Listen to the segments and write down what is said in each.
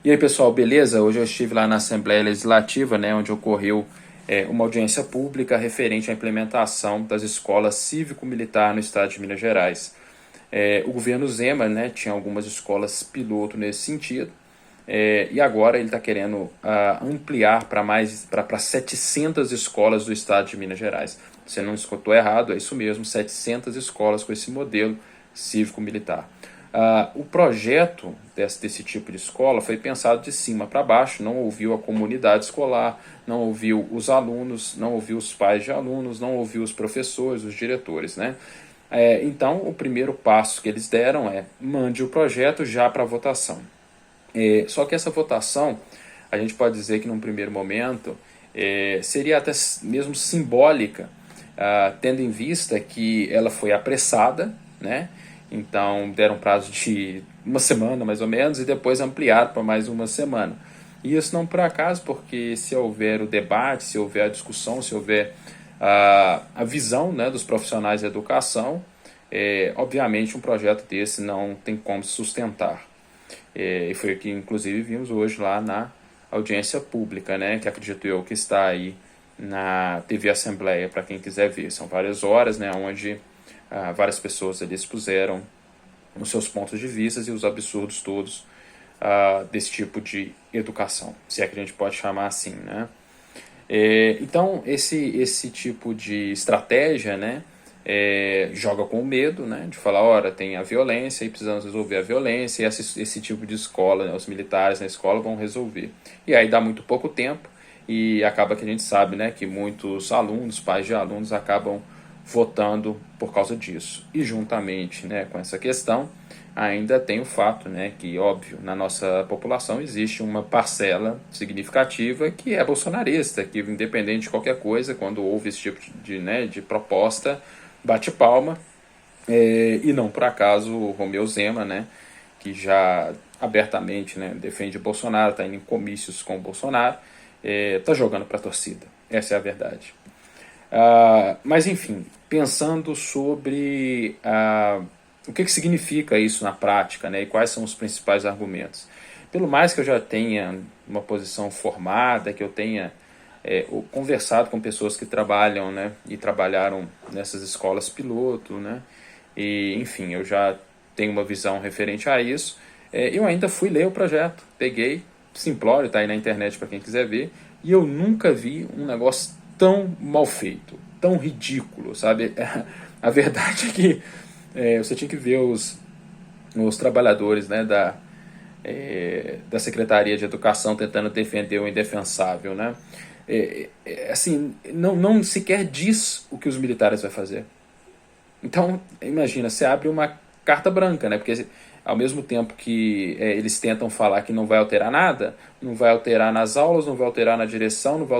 E aí, pessoal, beleza? Hoje eu estive lá na Assembleia Legislativa, né, onde ocorreu uma audiência pública referente à implementação das escolas cívico-militar no estado de Minas Gerais. O governo Zema, né, tinha algumas escolas piloto nesse sentido, e agora ele está querendo ampliar para 700 escolas do estado de Minas Gerais. Você não escutou errado, é isso mesmo, 700 escolas com esse modelo cívico-militar. O projeto desse tipo de escola foi pensado de cima para baixo, não ouviu a comunidade escolar, não ouviu os alunos, não ouviu os pais de alunos, não ouviu os professores, os diretores, né? Então, o primeiro passo que eles deram é mande o projeto já para votação. Só que essa votação, a gente pode dizer que num primeiro momento seria até mesmo simbólica, tendo em vista que ela foi apressada, né? Então deram um prazo de uma semana mais ou menos e depois ampliaram para mais uma semana. E isso não por acaso, porque se houver o debate, se houver a discussão, se houver a visão, né, dos profissionais da educação, obviamente um projeto desse não tem como sustentar. E foi o que inclusive vimos hoje lá na audiência pública, né, que acredito eu que está aí na TV Assembleia para quem quiser ver. São várias horas, né, onde várias pessoas ali expuseram os seus pontos de vista e os absurdos todos desse tipo de educação, se é que a gente pode chamar assim, né? Então, esse tipo de estratégia, né, joga com o medo, né, de falar, ora, tem a violência e precisamos resolver a violência, e esse tipo de escola, né, os militares na escola vão resolver. E aí dá muito pouco tempo e acaba que a gente sabe, né, que muitos alunos, pais de alunos, acabam votando por causa disso. E juntamente, né, com essa questão, ainda tem o fato, né, que, óbvio, na nossa população existe uma parcela significativa que é bolsonarista, que independente de qualquer coisa, quando houve esse tipo de proposta, bate palma, e não por acaso o Romeu Zema, né, que já abertamente, né, defende Bolsonaro, está indo em comícios com o Bolsonaro, está jogando para a torcida. Essa é a verdade. Mas enfim, pensando sobre o que significa isso na prática, né, e quais são os principais argumentos. Pelo mais que eu já tenha uma posição formada, que eu tenha conversado com pessoas que trabalham, né, e trabalharam nessas escolas piloto, né, e enfim, eu já tenho uma visão referente a isso, eu ainda fui ler o projeto, peguei, simplório, está aí na internet para quem quiser ver, e eu nunca vi um negócio tão mal feito, tão ridículo, sabe? A verdade é que você tinha que ver os trabalhadores, né, da Secretaria de Educação tentando defender o indefensável, né? Assim, não sequer diz o que os militares vão fazer. Então, imagina, você abre uma carta branca, né? Porque ao mesmo tempo que eles tentam falar que não vai alterar nada, não vai alterar nas aulas, não vai alterar na direção, não vai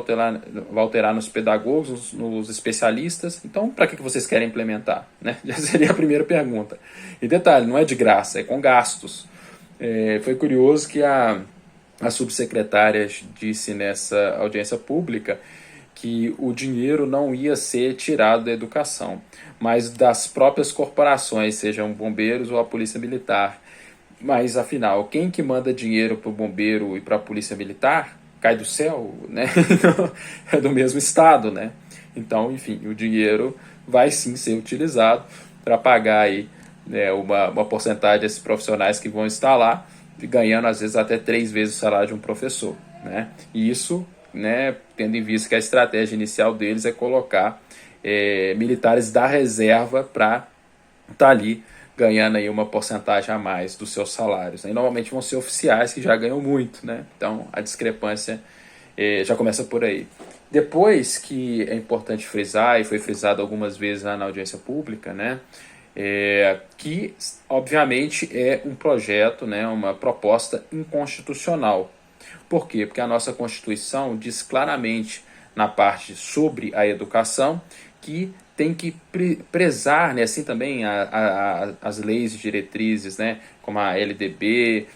alterar nos pedagogos, nos especialistas. Então, para que vocês querem implementar? Né? Já seria a primeira pergunta. E detalhe, não é de graça, é com gastos. Foi curioso que a subsecretária disse nessa audiência pública que o dinheiro não ia ser tirado da educação, mas das próprias corporações, sejam bombeiros ou a polícia militar. Mas, afinal, quem que manda dinheiro para o bombeiro e para a polícia militar? Cai do céu, né? É do mesmo estado, né? Então, enfim, o dinheiro vai sim ser utilizado para pagar aí, né, uma porcentagem desses profissionais que vão estar lá, ganhando às vezes até 3 vezes o salário de um professor, né? E isso, né, tendo em vista que a estratégia inicial deles é colocar militares da reserva para estar ali ganhando aí uma porcentagem a mais dos seus salários, né? E normalmente vão ser oficiais que já ganham muito, né? Então a discrepância já começa por aí. Depois, que é importante frisar, e foi frisado algumas vezes lá na audiência pública, né, que obviamente é um projeto, né, uma proposta inconstitucional. Por quê? Porque a nossa Constituição diz claramente na parte sobre a educação que tem que prezar, né, assim também as leis e diretrizes, né, como a LDB,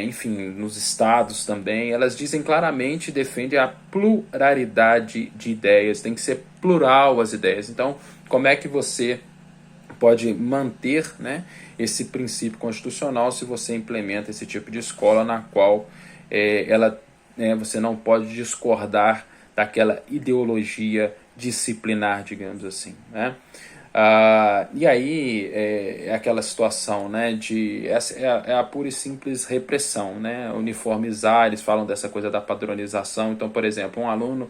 enfim, nos estados também, elas dizem claramente, defendem a pluralidade de ideias, tem que ser plural as ideias. Então, como é que você pode manter, né, esse princípio constitucional se você implementa esse tipo de escola na qual você não pode discordar daquela ideologia disciplinar, digamos assim, né? E aí é aquela situação, né, essa é a pura e simples repressão, né, uniformizar. Eles falam dessa coisa da padronização. Então, por exemplo, um aluno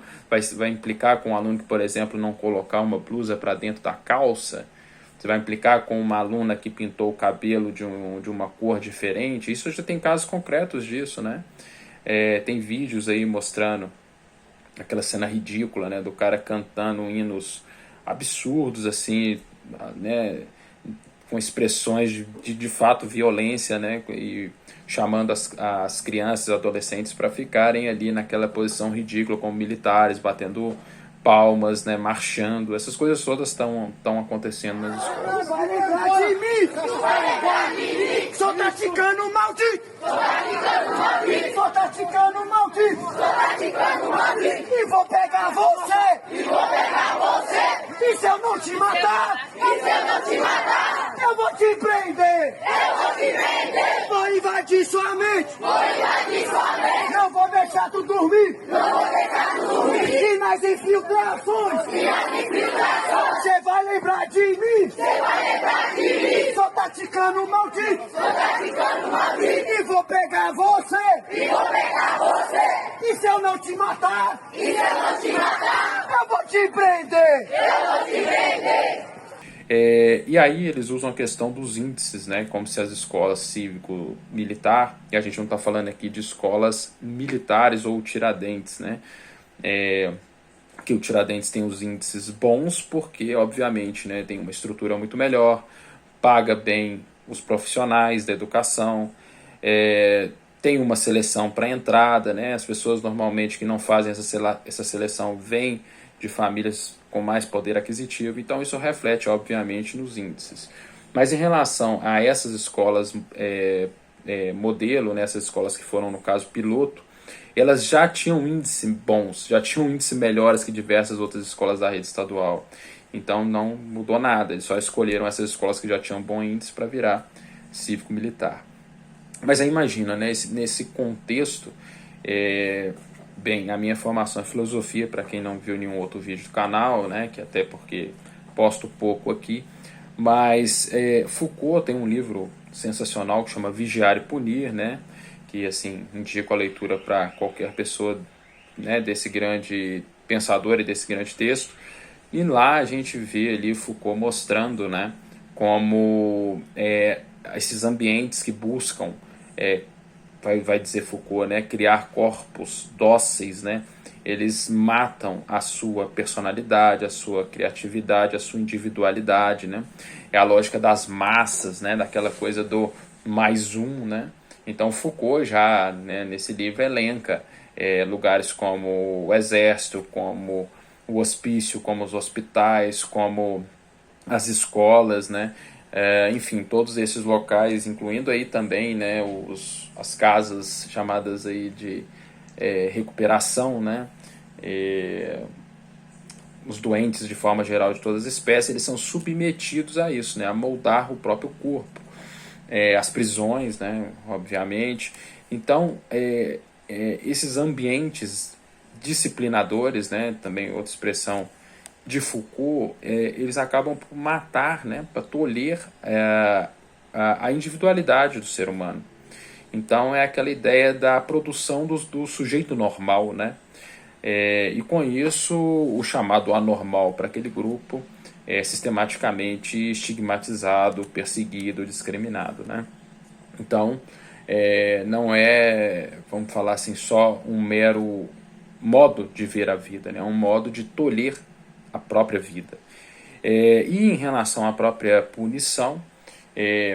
vai implicar com um aluno que, por exemplo, não colocar uma blusa para dentro da calça. Você vai implicar com uma aluna que pintou o cabelo de uma cor diferente. Isso já tem casos concretos disso, né? Tem vídeos aí mostrando aquela cena ridícula, né, do cara cantando hinos absurdos, assim, né, com expressões de fato violência, né, e chamando as crianças e adolescentes para ficarem ali naquela posição ridícula, como militares, batendo palmas, né, marchando. Essas coisas todas estão acontecendo nas escolas. Vai lembrar de mim! Vai lembrar de mim! Sou taticano maldito! Sou taticano maldito! Sou taticano maldito! Sou taticano maldito! E vou pegar você! E vou pegar você! E se eu não te matar? E se eu não te matar? Eu vou te prender! Eu vou te prender! Vou invadir sua mente! Vou invadir sua mente! Não vou deixar tu dormir! Não vou deixar tu dormir! E nas infiltrações! E nas infiltrações! Você vai lembrar de mim! Você vai lembrar de mim! Sou taticano maldito! Sou taticano maldito! E vou pegar você! E vou pegar você! E se eu não te matar? E se eu não te matar? Eu vou te prender! Eu vou te prender! E aí eles usam a questão dos índices, né, como se as escolas cívico-militar, e a gente não está falando aqui de escolas militares ou Tiradentes, né, que o Tiradentes tem os índices bons porque, obviamente, né, tem uma estrutura muito melhor, paga bem os profissionais da educação, tem uma seleção para entrada, né, as pessoas normalmente que não fazem essa seleção vêm de famílias com mais poder aquisitivo, então isso reflete, obviamente, nos índices. Mas em relação a essas escolas modelo, né, essas escolas que foram, no caso, piloto, elas já tinham índices bons, já tinham índices melhores que diversas outras escolas da rede estadual. Então não mudou nada, eles só escolheram essas escolas que já tinham bom índice para virar cívico-militar. Mas aí imagina, né, nesse contexto, bem, a minha formação é filosofia, para quem não viu nenhum outro vídeo do canal, né, que até porque posto pouco aqui, mas Foucault tem um livro sensacional que chama Vigiar e Punir, né, que assim indico a leitura para qualquer pessoa, né, desse grande pensador e desse grande texto. E lá a gente vê ali Foucault mostrando, né, como esses ambientes que buscam, vai dizer Foucault, né, criar corpos dóceis, né, eles matam a sua personalidade, a sua criatividade, a sua individualidade, né, é a lógica das massas, né, daquela coisa do mais um, né. Então Foucault já, né, nesse livro elenca lugares como o exército, como o hospício, como os hospitais, como as escolas, né, enfim, todos esses locais, incluindo aí também, né, as casas chamadas aí de recuperação, né, os doentes de forma geral de todas as espécies, eles são submetidos a isso, né, a moldar o próprio corpo, as prisões, né, obviamente. Então, esses ambientes disciplinadores, né, também outra expressão de Foucault, eles acabam por matar, né, para tolher a individualidade do ser humano. Então é aquela ideia da produção do sujeito normal, né? E com isso o chamado anormal para aquele grupo é sistematicamente estigmatizado, perseguido, discriminado, né? Então não é, vamos falar assim, só um mero modo de ver a vida, né? É um modo de tolher a própria vida. E em relação à própria punição,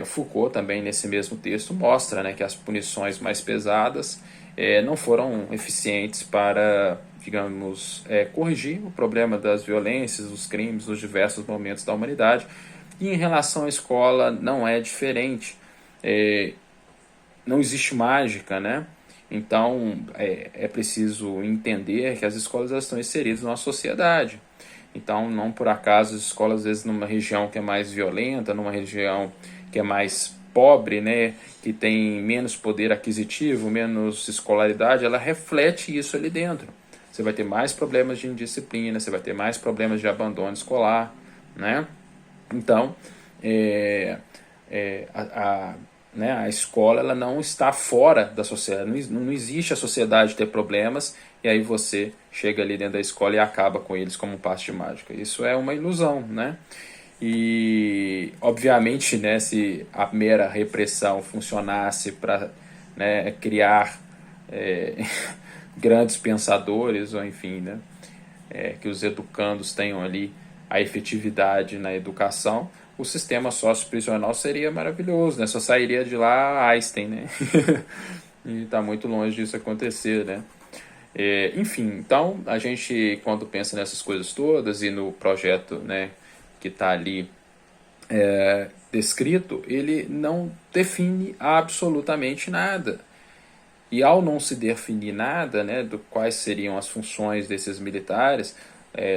Foucault também nesse mesmo texto mostra, né, que as punições mais pesadas não foram eficientes para, digamos, corrigir o problema das violências, dos crimes, nos diversos momentos da humanidade. E em relação à escola não é diferente. Não existe mágica, né? Então é preciso entender que as escolas elas estão inseridas na sociedade. Então, não por acaso as escolas, às vezes, numa região que é mais violenta, numa região que é mais pobre, né, que tem menos poder aquisitivo, menos escolaridade, ela reflete isso ali dentro. Você vai ter mais problemas de indisciplina, você vai ter mais problemas de abandono escolar, né? Então, né, a escola ela não está fora da sociedade, não existe a sociedade ter problemas e aí você chega ali dentro da escola e acaba com eles como um passe de mágica. Isso é uma ilusão, né? E, obviamente, né, se a mera repressão funcionasse para, né, criar grandes pensadores, ou enfim, né, que os educandos tenham ali a efetividade na educação, o sistema socioprisional seria maravilhoso, né? Só sairia de lá Einstein, né? E está muito longe disso acontecer, né? Enfim, então a gente, quando pensa nessas coisas todas e no projeto, né, que está ali descrito, ele não define absolutamente nada. E ao não se definir nada, né, do quais seriam as funções desses militares,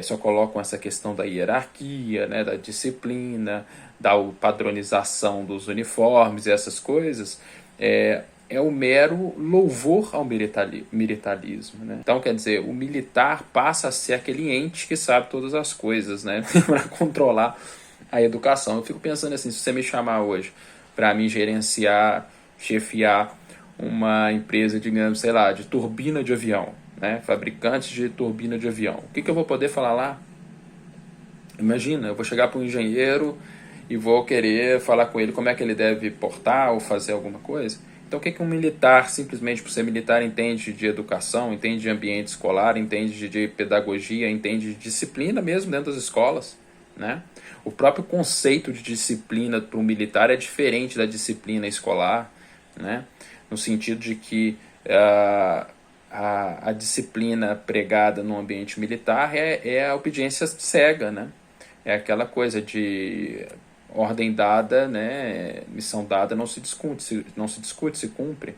só colocam essa questão da hierarquia, né, da disciplina, da padronização dos uniformes e essas coisas, é o mero louvor ao militarismo. Né? Então, quer dizer, o militar passa a ser aquele ente que sabe todas as coisas, né, para controlar a educação. Eu fico pensando assim, se você me chamar hoje para mim gerenciar, chefiar uma empresa, digamos, sei lá, de turbina de avião, né? Fabricantes de turbina de avião. O que eu vou poder falar lá? Imagina, eu vou chegar para um engenheiro e vou querer falar com ele como é que ele deve portar ou fazer alguma coisa. Então o que um militar, simplesmente por ser militar, entende de educação, entende de ambiente escolar, entende de pedagogia, entende de disciplina mesmo dentro das escolas, né? O próprio conceito de disciplina para um militar é diferente da disciplina escolar, né? No sentido de que a disciplina pregada no ambiente militar é a obediência cega, né? É aquela coisa de ordem dada, né? Missão dada não se discute, se cumpre.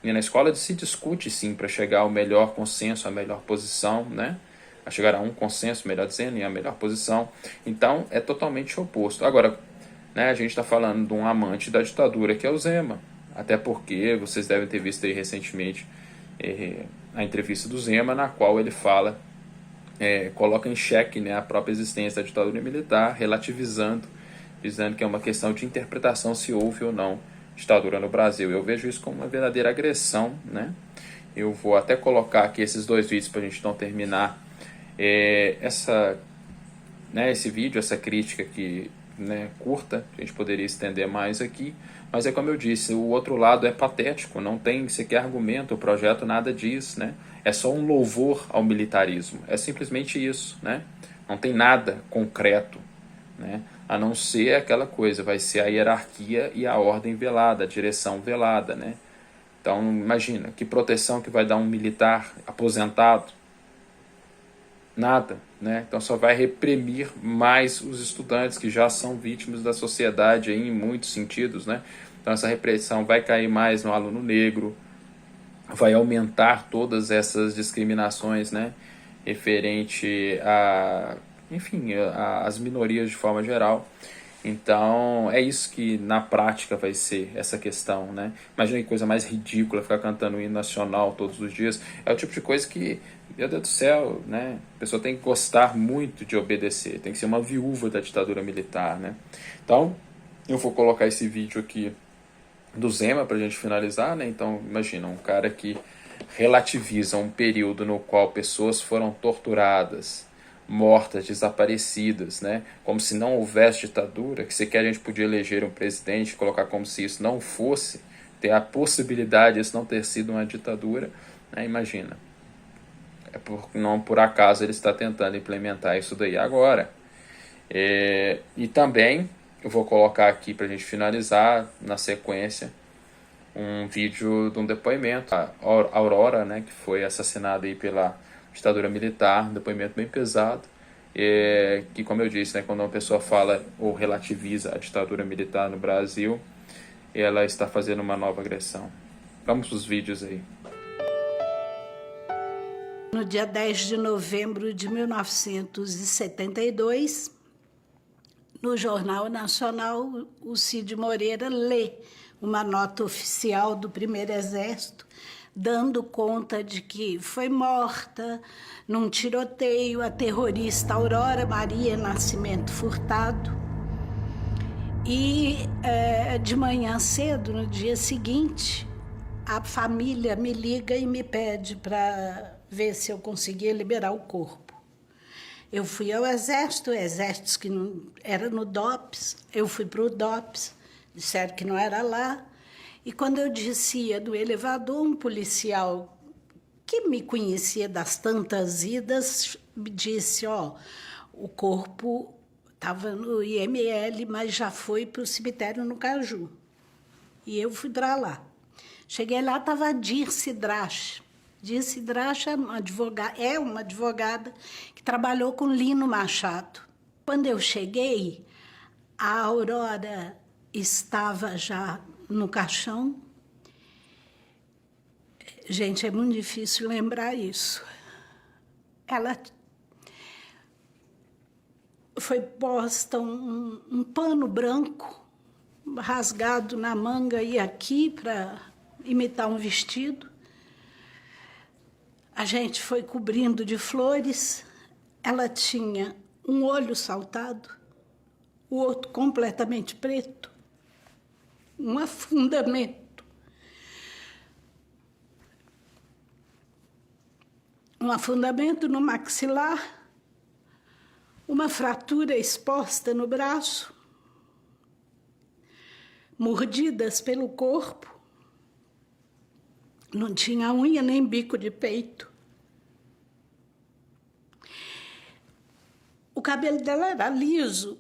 E na escola se discute sim para chegar ao melhor consenso, à melhor posição, né? A chegar a um consenso, melhor dizendo, e a melhor posição. Então é totalmente oposto. Agora, né, a gente está falando de um amante da ditadura que é o Zema. Até porque vocês devem ter visto aí recentemente a entrevista do Zema, na qual ele fala, coloca em xeque, né, a própria existência da ditadura militar, relativizando, dizendo que é uma questão de interpretação se houve ou não ditadura no Brasil. Eu vejo isso como uma verdadeira agressão, né? Eu vou até colocar aqui esses dois vídeos para a gente não terminar esse vídeo, essa crítica que, né, curta, a gente poderia estender mais aqui, mas é como eu disse, o outro lado é patético, não tem sequer argumento, o projeto nada diz, né? É só um louvor ao militarismo, é simplesmente isso, né? Não tem nada concreto, né? A não ser aquela coisa, vai ser a hierarquia e a ordem velada, a direção velada, né? Então imagina, que proteção que vai dar um militar aposentado? Nada, né? Então só vai reprimir mais os estudantes que já são vítimas da sociedade aí, em muitos sentidos, né? Então essa repressão vai cair mais no aluno negro, vai aumentar todas essas discriminações, né? Referente a, enfim, as minorias de forma geral. Então é isso que na prática vai ser essa questão, né? Imagina que coisa mais ridícula ficar cantando o hino nacional todos os dias. É o tipo de coisa que, meu Deus do céu, né? A pessoa tem que gostar muito de obedecer, tem que ser uma viúva da ditadura militar, né? Então eu vou colocar esse vídeo aqui do Zema para a gente finalizar, né? Então imagina, um cara que relativiza um período no qual pessoas foram torturadas, mortas, desaparecidas, né? Como se não houvesse ditadura, que sequer a gente podia eleger um presidente, colocar como se isso não fosse, ter a possibilidade de isso não ter sido uma ditadura, né? Imagina. Não por acaso ele está tentando implementar isso daí agora. E também eu vou colocar aqui para a gente finalizar, na sequência, um vídeo de um depoimento. A Aurora, né, que foi assassinada aí pela ditadura militar, um depoimento bem pesado, que, como eu disse, né, quando uma pessoa fala ou relativiza a ditadura militar no Brasil, ela está fazendo uma nova agressão. Vamos para os vídeos aí. No dia 10 de novembro de 1972, No Jornal Nacional, o Cid Moreira lê uma nota oficial do Primeiro Exército, dando conta de que foi morta num tiroteio a terrorista Aurora Maria Nascimento Furtado. E de manhã cedo, no dia seguinte, a família me liga e me pede para ver se eu conseguia liberar o corpo. Eu fui ao Exército, o Exército que não era no DOPS, eu fui para o DOPS, disseram que não era lá. E quando eu descia do elevador, um policial que me conhecia das tantas idas me disse, o corpo estava no IML, mas já foi para o cemitério no Caju. E eu fui para lá. Cheguei lá, estava a Dirce Drache. Dirce Drache é uma advogada que trabalhou com Lino Machado. Quando eu cheguei, a Aurora estava já no caixão. Gente, é muito difícil lembrar isso. Ela foi posta um pano branco rasgado na manga e aqui para imitar um vestido. A gente foi cobrindo de flores. Ela tinha um olho saltado, o outro completamente preto, um afundamento. Um afundamento no maxilar, uma fratura exposta no braço, mordidas pelo corpo. Não tinha unha nem bico de peito. O cabelo dela era liso.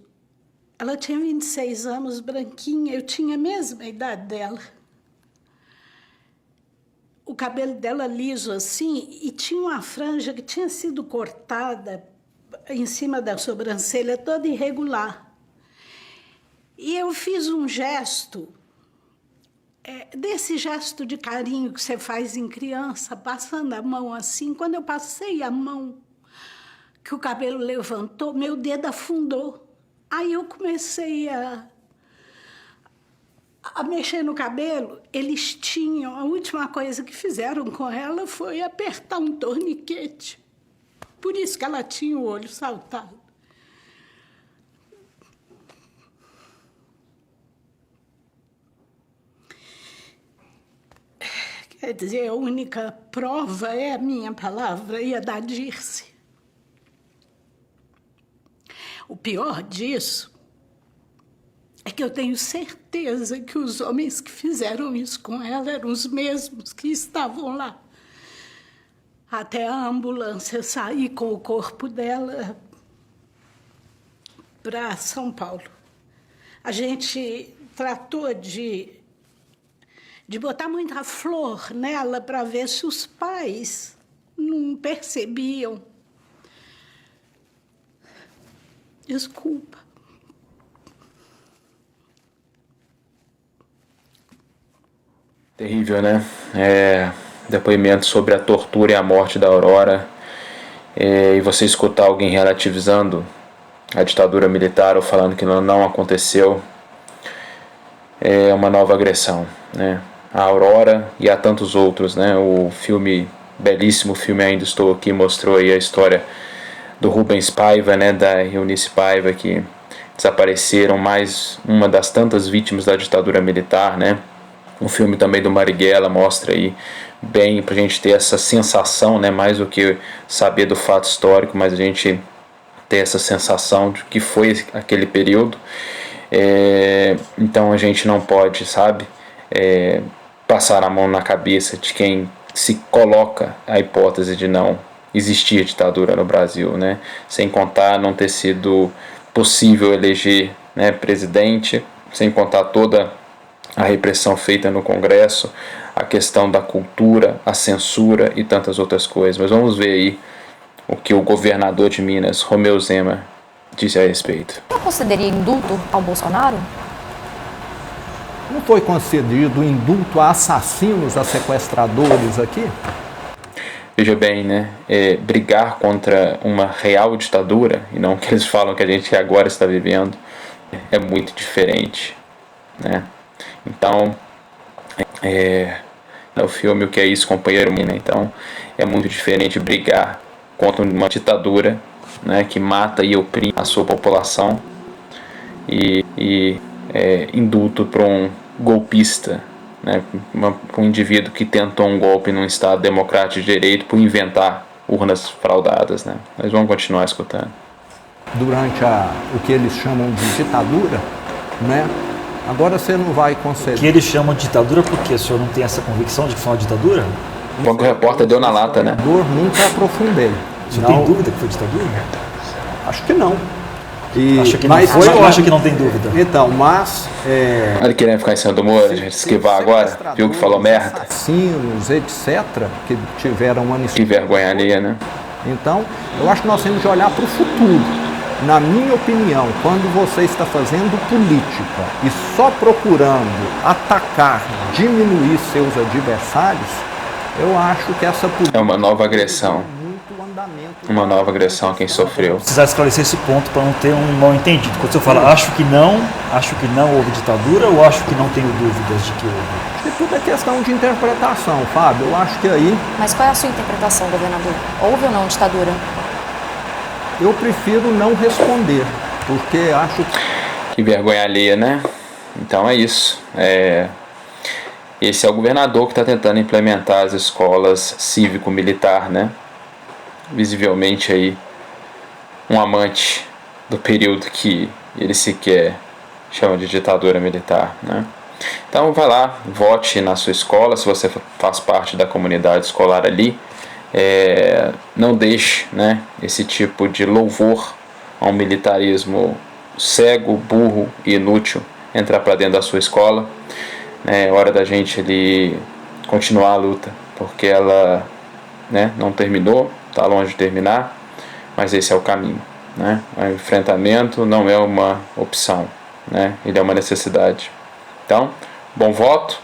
Ela tinha 26 anos, branquinha. Eu tinha a mesma idade dela. O cabelo dela liso assim, e tinha uma franja que tinha sido cortada em cima da sobrancelha, toda irregular. E eu fiz um gesto, desse gesto de carinho que você faz em criança, passando a mão assim. Quando eu passei a mão, que o cabelo levantou, meu dedo afundou. Aí eu comecei a mexer no cabelo. Eles tinham, a última coisa que fizeram com ela foi apertar um torniquete. Por isso que ela tinha o olho saltado. Quer dizer, a única prova é a minha palavra e a da Dirce. O pior disso é que eu tenho certeza que os homens que fizeram isso com ela eram os mesmos que estavam lá. Até a ambulância sair com o corpo dela para São Paulo. A gente tratou de botar muita flor nela para ver se os pais não percebiam. Desculpa. Terrível, né? Depoimento sobre a tortura e a morte da Aurora. E você escutar alguém relativizando a ditadura militar ou falando que não aconteceu, é uma nova agressão, né? A Aurora e a tantos outros, né? O filme, belíssimo filme Ainda Estou Aqui, mostrou aí a história do Rubens Paiva, né? Da Eunice Paiva, que desapareceram, mais uma das tantas vítimas da ditadura militar, né? O filme também do Marighella mostra aí bem, pra gente ter essa sensação, né? Mais do que saber do fato histórico, mas a gente ter essa sensação de que foi aquele período. Então a gente não pode, sabe, passar a mão na cabeça de quem se coloca a hipótese de não existir ditadura no Brasil, né? Sem contar não ter sido possível eleger, né, presidente, sem contar toda a repressão feita no Congresso, a questão da cultura, a censura e tantas outras coisas. Mas vamos ver aí o que o governador de Minas, Romeu Zema, disse a respeito. Você concederia indulto ao Bolsonaro? Não foi concedido indulto a assassinos, a sequestradores aqui? Veja bem, né? Brigar contra uma real ditadura, e não que eles falam que a gente agora está vivendo, é muito diferente, né? Então, é o filme O Que É Isso, Companheiro, né? Então, é muito diferente brigar contra uma ditadura, né, que mata e oprime a sua população e indulto para um golpista, né, um indivíduo que tentou um golpe num Estado democrático de direito por inventar urnas fraudadas, né? Mas vamos continuar escutando. Durante o que eles chamam de ditadura, né? Agora você não vai conceder. O que eles chamam de ditadura porque o senhor não tem essa convicção de que foi uma ditadura? O repórter deu na lata, né? Nunca aprofundei. Você tem dúvida que foi ditadura? Acho que não. Acha que não foi ou acha que não tem dúvida? Então, mas... Olha, querendo ficar em cima do muro, a gente esquivar agora, viu que falou merda? Assassinos, etc., que tiveram uma... Que vergonha alheia, né? Então, eu acho que nós temos de olhar para o futuro. Na minha opinião, quando você está fazendo política e só procurando atacar, diminuir seus adversários, eu acho que essa política... É uma nova agressão. Uma nova agressão a quem sofreu. Precisar esclarecer esse ponto para não ter um mal entendido. Quando você fala acho que não houve ditadura ou acho que não tenho dúvidas de que houve? Acho que tudo é questão de interpretação, Fábio. Eu acho que aí... Mas qual é a sua interpretação, governador? Houve ou não ditadura? Eu prefiro não responder, porque acho que vergonha alheia, né? Então é isso. Esse é o governador que está tentando implementar as escolas cívico-militar, né? Visivelmente aí um amante do período que ele sequer chama de ditadura militar, né? Então vai lá, vote na sua escola, se você faz parte da comunidade escolar ali. Não deixe, né, esse tipo de louvor a um militarismo cego, burro e inútil entrar para dentro da sua escola. É hora da gente ali continuar a luta, porque ela, né, não terminou, está longe de terminar, mas esse é o caminho, né? O enfrentamento não é uma opção, né? Ele é uma necessidade. Então, bom voto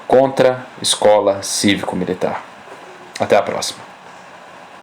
contra escola cívico-militar. Até a próxima.